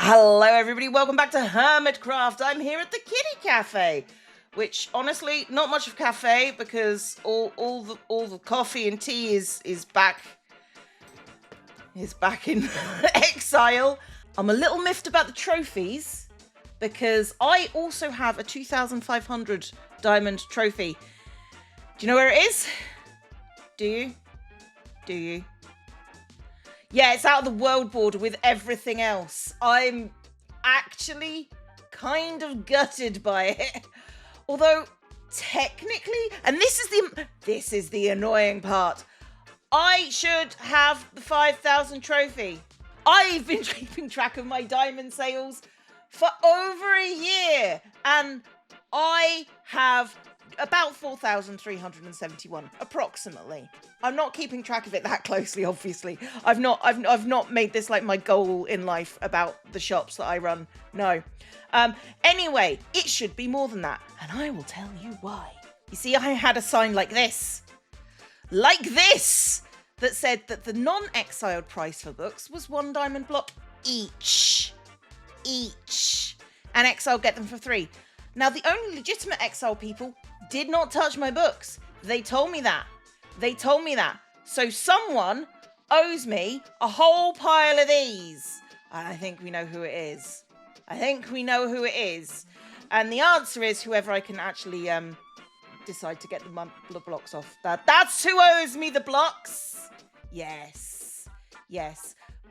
Hello everybody, welcome back to Hermitcraft. I'm here at the Kitty Cafe, which honestly, not much of cafe because all the coffee and tea is back in exile. I'm a little miffed about the trophies because I also have a 2,500 diamond trophy. Do you know where it is? Do you? Yeah, it's out of the world border with everything else. I'm actually kind of gutted by it. Although, technically, and this is the annoying part, I should have the 5,000 trophy. I've been keeping track of my diamond sales for over a year, and I have about 4,371, approximately. I'm not keeping track of it that closely, obviously. I've not made this like my goal in life about the shops that I run. No. Anyway, it should be more than that, and I will tell you why. You see, I had a sign like this, that said that the non-exiled price for books was 1 diamond block each, and exile get them for 3. Now, the only legitimate exile people did not touch my books. They told me that. So someone owes me a whole pile of these. And I think we know who it is. And the answer is whoever I can actually decide to get the blocks off. That's who owes me the blocks. Yes.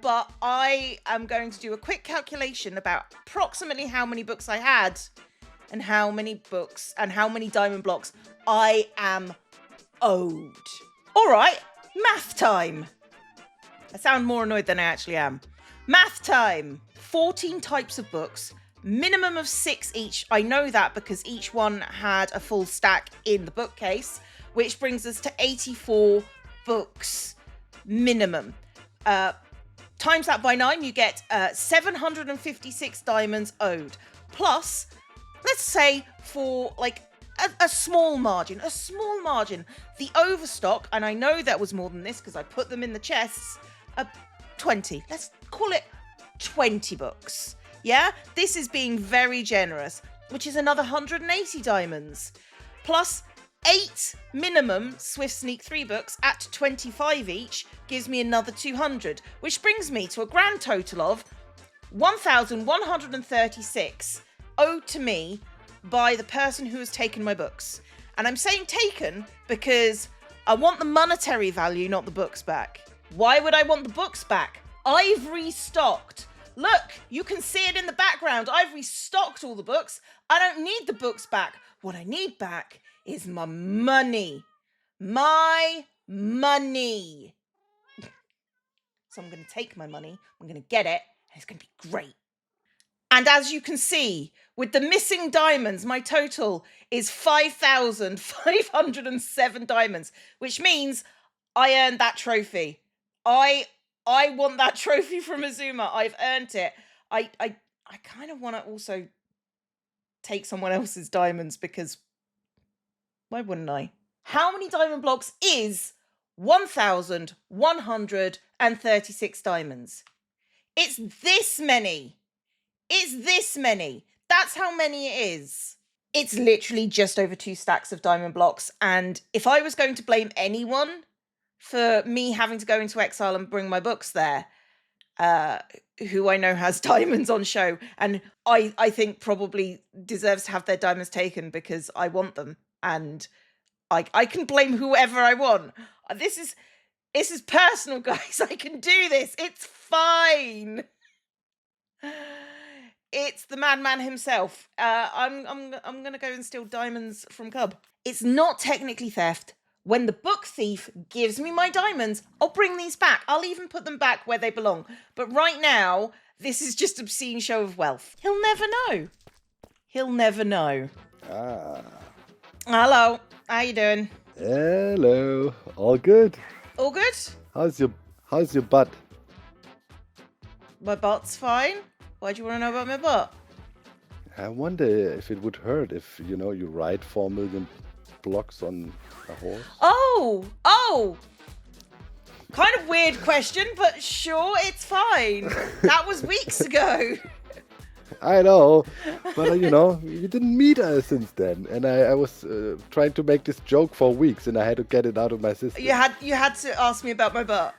But I am going to do a quick calculation about approximately how many books I had and how many diamond blocks I am owed. All right, math time. I sound more annoyed than I actually am. Math time. 14 types of books, minimum of 6 each. I know that because each one had a full stack in the bookcase, which brings us to 84 books minimum. Times that by 9, you get 756 diamonds owed. Plus, let's say for like a small margin, the overstock, and I know that was more than this because I put them in the chests, 20. Let's call it 20 books. Yeah? This is being very generous, which is another 180 diamonds. Plus 8 minimum Swift Sneak 3 books at 25 each gives me another 200, which brings me to a grand total of 1,136 owed to me by the person who has taken my books. And I'm saying taken because I want the monetary value, not the books back. Why would I want the books back? I've restocked. Look, you can see it in the background. I've restocked all the books. I don't need the books back. What I need back is my money. My money. So I'm going to take my money. I'm going to get it. And it's going to be great. And as you can see, with the missing diamonds, my total is 5,507 diamonds, which means I earned that trophy. I want that trophy from Azuma. I've earned it. I kind of want to also take someone else's diamonds because why wouldn't I? How many diamond blocks is 1,136 diamonds? It's this many. That's how many it is. It's literally just over 2 stacks of diamond blocks. And if I was going to blame anyone for me having to go into exile and bring my books there, who I know has diamonds on show, and I think probably deserves to have their diamonds taken because I want them. And I can blame whoever I want. This is personal, guys. I can do this. It's fine. It's the madman himself. I'm gonna go and steal diamonds from Cub. It's not technically theft. When the book thief gives me my diamonds, I'll bring these back. I'll even put them back where they belong. But right now, this is just obscene show of wealth. He'll never know. Ah. Hello. How you doing? Hello. All good? All good? How's your butt? My butt's fine. Why do you want to know about my butt? I wonder if it would hurt if, you ride 4 million blocks on a horse. Oh! Kind of weird question, but sure, it's fine. That was weeks ago. I know, but you didn't meet her since then, and I was trying to make this joke for weeks, and I had to get it out of my system. You had to ask me about my butt.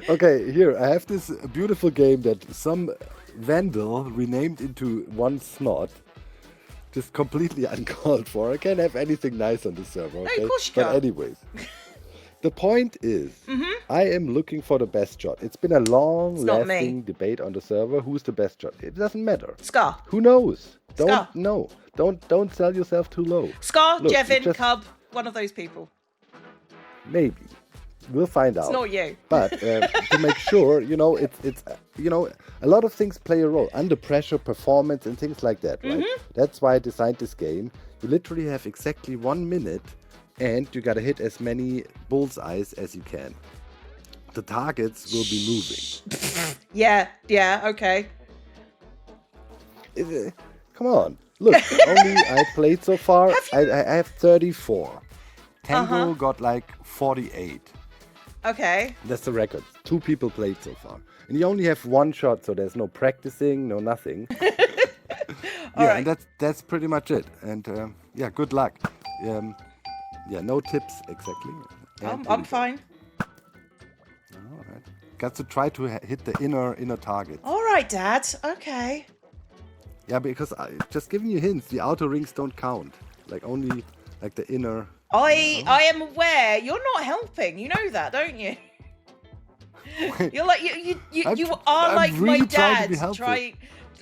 Okay, here I have this beautiful game that some vandal renamed into one snot. Just completely uncalled for. I can't have anything nice on the server, okay? No, of course you But can't. anyways, the point is, I am looking for the best shot. It's been a not me. long-lasting debate on the server. Who's the best shot? It doesn't matter. Scar. Who knows? Scar. Don't sell yourself too low. Scar, Look, Jevin, Cub, one of those people. Maybe. We'll find out. It's not you. But to make sure, it's a lot of things play a role. Under pressure, performance, and things like that, right? That's why I designed this game. You literally have exactly 1 minute, and you gotta hit as many bullseyes as you can. The targets will be moving. Yeah, okay. Come on. Look, only I played so far. I have 34. Tango got like 48. Okay. That's the record. 2 people played so far. And you only have 1 shot, so there's no practicing, no nothing. Alright. And that's pretty much it. And good luck. No tips exactly. I'm fine. All right. Got to try to hit the inner target. All right, Dad. Okay. Yeah, because just giving you hints, the outer rings don't count. Like only like the inner. I am aware. You're not helping. You know that, don't you? You're like you are I'm like really my trying to be dad. helpful.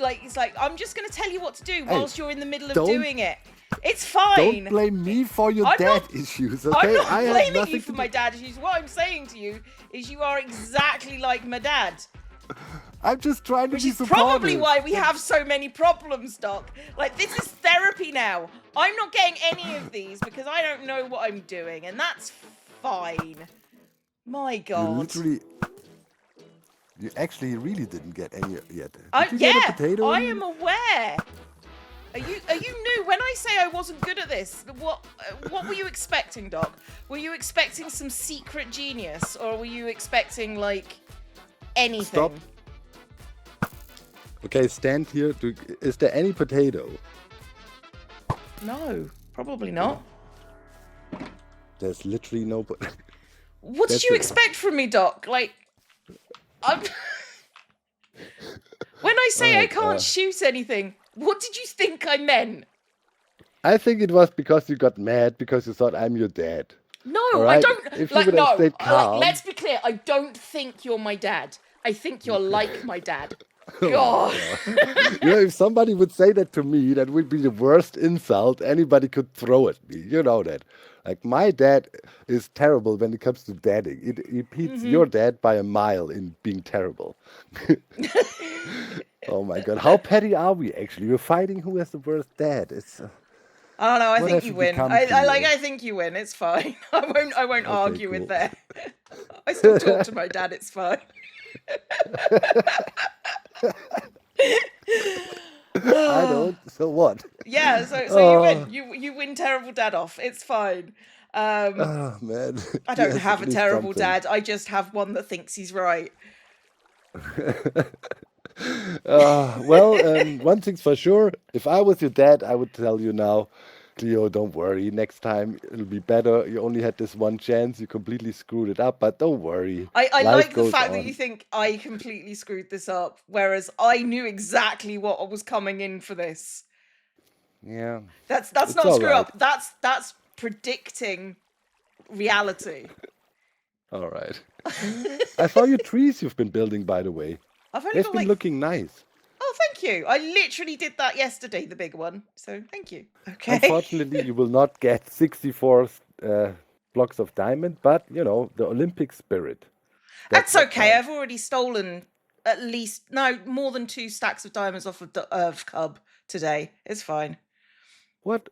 It's like I'm just gonna tell you what to do whilst you're in the middle of don't- doing it. It's fine. Don't blame me for your I'm dad not- issues, okay? I'm not I have blaming nothing you to for do- my dad issues. What I'm saying to you is you are exactly like my dad. I'm just trying to Which be is supportive. probably why we have so many problems, Doc. Like, this is therapy now. I'm not getting any of these because I don't know what I'm doing, and that's fine. My God. You actually really didn't get any yet. Did you get a potato? I am aware. Are you new? When I say I wasn't good at this, what were you expecting, Doc? Were you expecting some secret genius, or were you expecting like anything? Stop. Okay, stand here. Is there any potato? No, probably not. There's literally no potato. What did you expect from me, Doc? Like, I'm... When I say I can't shoot anything, what did you think I meant? I think it was because you got mad because you thought I'm your dad. No, right? I don't. If you like, would have no. stayed calm- Let's be clear. I don't think you're my dad. I think you're like my dad. God. If somebody would say that to me, that would be the worst insult anybody could throw at me. You know that. Like, my dad is terrible when it comes to dadding. It beats your dad by a mile in being terrible. Oh my God. How petty are we, actually? We're fighting who has the worst dad. It's... I don't know. I What think have you you win. become I to think you win. It's fine. I won't argue cool. with that. I still talk to my dad. It's fine. I don't. So what? Yeah. So you win. You win terrible dad off. It's fine. Oh man. I don't Yes, have a at least terrible something. dad. I just have one that thinks he's right. One thing's for sure. If I was your dad, I would tell you now, Cleo, don't worry. Next time it'll be better. You only had this one chance. You completely screwed it up, but don't worry. I Life like the goes fact that on. you think I completely screwed this up, whereas I knew exactly what was coming in for this. Yeah. That's It's not all screw right. up. That's predicting reality. All right. I saw your trees you've been building, by the way. I've only They've got been like. looking nice. Oh, thank you. I literally did that yesterday, the big one. So thank you. Okay. Unfortunately, you will not get 64 blocks of diamond, but, the Olympic spirit. That's what okay. counts. I've already stolen more than 2 stacks of diamonds off of Cub today. It's fine. What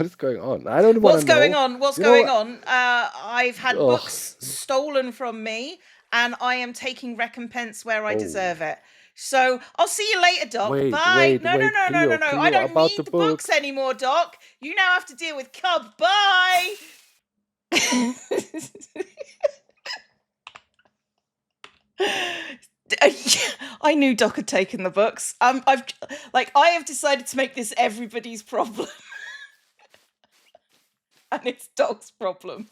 is going on? I don't want What's to know. going on? What's You know going what? on? I've had Ugh. books stolen from me, and I am taking recompense where I deserve it. So I'll see you later, Doc. Wait, Bye. wait, No. Cleo, I don't about need the the books books. anymore, Doc. You now have to deal with Cub. Bye. I knew Doc had taken the books. I have decided to make this everybody's problem. And it's Doc's problem.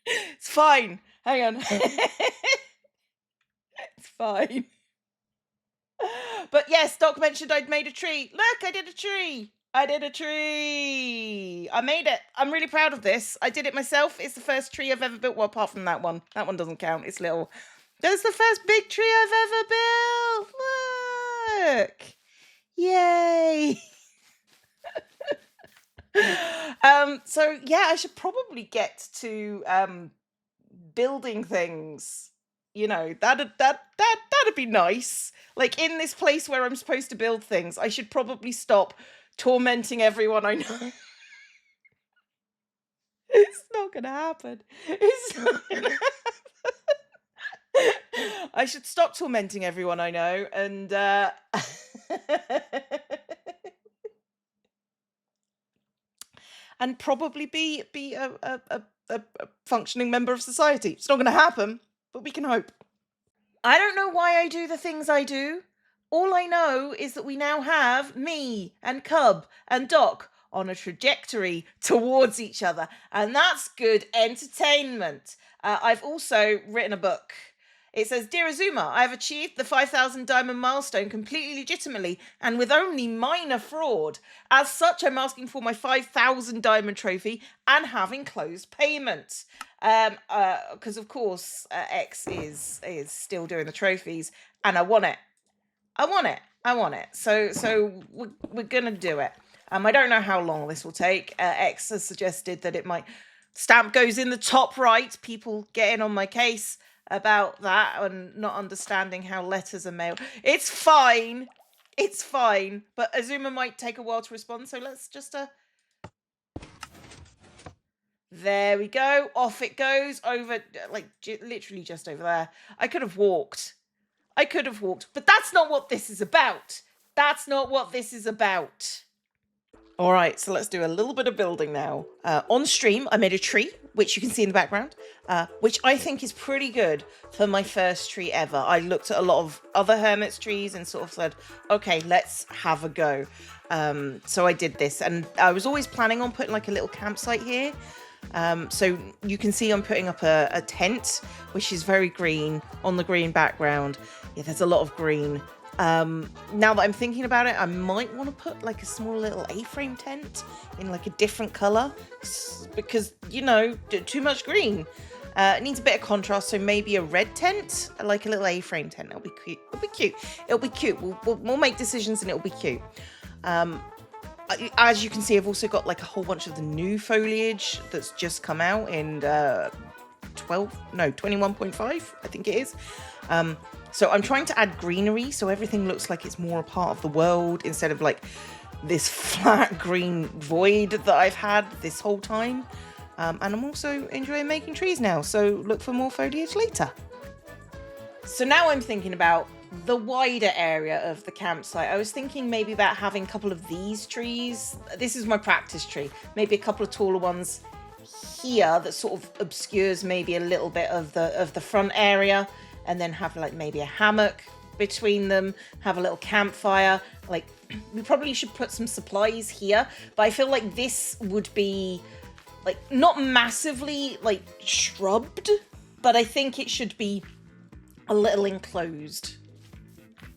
It's fine. Hang on. It's fine. But yes, Doc mentioned I'd made a tree. Look, I did a tree. I did a tree. I made it. I'm really proud of this. I did it myself. It's the first tree I've ever built. Well, apart from that one. That one doesn't count. It's little. That's the first big tree I've ever built. Look. Yay. So yeah, I should probably get to building things. You know, that'd be nice. Like in this place where I'm supposed to build things, I should probably stop tormenting everyone I know. It's not gonna happen. It's not gonna happen. I should stop tormenting everyone I know and and probably be a functioning member of society. It's not gonna happen, but we can hope. I don't know why I do the things I do. All I know is that we now have me and Cub and Doc on a trajectory towards each other, and that's good entertainment. I've also written a book. It says, Dear Azuma, I have achieved the 5,000 diamond milestone completely legitimately and with only minor fraud. As such, I'm asking for my 5,000 diamond trophy and having closed payment. Because of course, X is still doing the trophies, and I want it. I want it. So we're gonna do it. I don't know how long this will take. X has suggested that it might. Stamp goes in the top right. People getting on my case about that and not understanding how letters are mailed. It's fine. But Azuma might take a while to respond. So let's just There we go. Off it goes over, like literally just over there. I could have walked, but that's not what this is about. All right, so let's do a little bit of building now. On stream, I made a tree, which you can see in the background, which I think is pretty good for my first tree ever. I looked at a lot of other hermit's trees and sort of said, okay, let's have a go. So I did this, and I was always planning on putting like a little campsite here. So you can see I'm putting up a tent, which is very green on the green background. Yeah, there's a lot of green. Now that I'm thinking about it, I might want to put like a small little A-frame tent in like a different color because, you know, too much green. It needs a bit of contrast, so maybe a red tent, like a little A-frame tent. It'll be cute. We'll make decisions and it'll be cute. As you can see, I've also got like a whole bunch of the new foliage that's just come out in 21.5, I think it is. So I'm trying to add greenery so everything looks like it's more a part of the world instead of like this flat green void that I've had this whole time. And I'm also enjoying making trees now, so look for more foliage later. So now I'm thinking about the wider area of the campsite. I was thinking maybe about having a couple of these trees. This is my practice tree. Maybe a couple of taller ones here that sort of obscures maybe a little bit of the front area, and then have like maybe a hammock between them, have a little campfire. Like we probably should put some supplies here, but I feel like this would be like not massively like shrubbed, but I think it should be a little enclosed.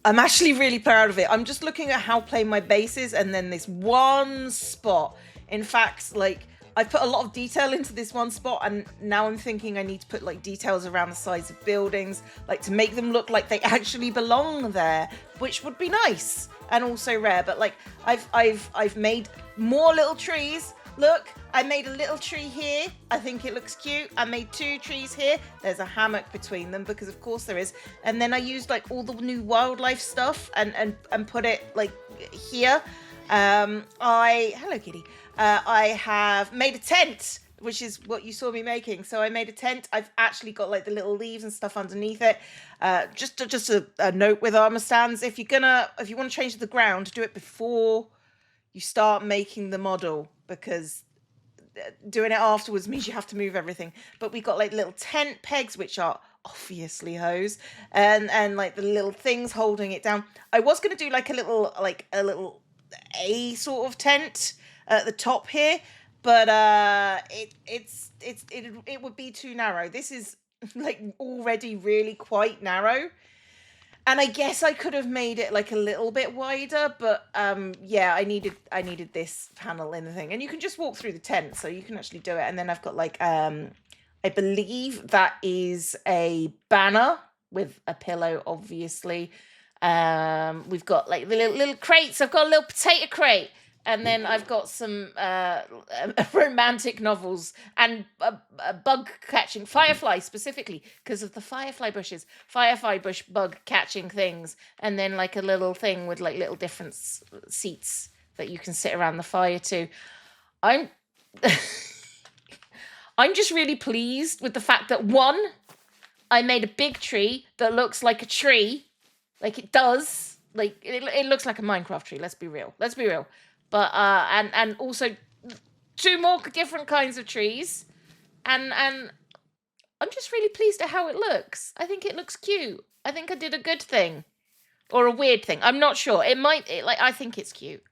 I'm actually really proud of it. I'm just looking at how plain my base is, and then this one spot. In fact, like I put a lot of detail into this one spot, and now I'm thinking I need to put like details around the sides of buildings, like to make them look like they actually belong there, which would be nice and also rare. But like I've made more little trees. Look, I made a little tree here. I think it looks cute. I made 2 trees here. There's a hammock between them because of course there is. And then I used like all the new wildlife stuff and put it like here. Hello kitty. I have made a tent, which is what you saw me making. So I made a tent. I've actually got like the little leaves and stuff underneath it. Just a note with armor stands. If you want to change the ground, do it before you start making the model, because doing it afterwards means you have to move everything. But we got like little tent pegs, which are obviously hose, and like the little things holding it down. I was going to do like a little A sort of tent at the top here, but it would be too narrow. This is like already really quite narrow. And I guess I could have made it like a little bit wider, but yeah, I needed this panel in the thing. And you can just walk through the tent, so you can actually do it. And then I've got like I believe that is a banner with a pillow, obviously. We've got like the little crates. I've got a little potato crate. And then I've got some romantic novels and bug catching, firefly specifically, because of the firefly bushes, firefly bush bug catching things. And then like a little thing with like little different seats that you can sit around the fire to. I'm just really pleased with the fact that one, I made a big tree that looks like a tree. Like it does. Like it looks like a Minecraft tree, let's be real. But and also 2 more different kinds of trees, and I'm just really pleased at how it looks. I think it looks cute. I think I did a good thing, or a weird thing. I'm not sure. I think it's cute.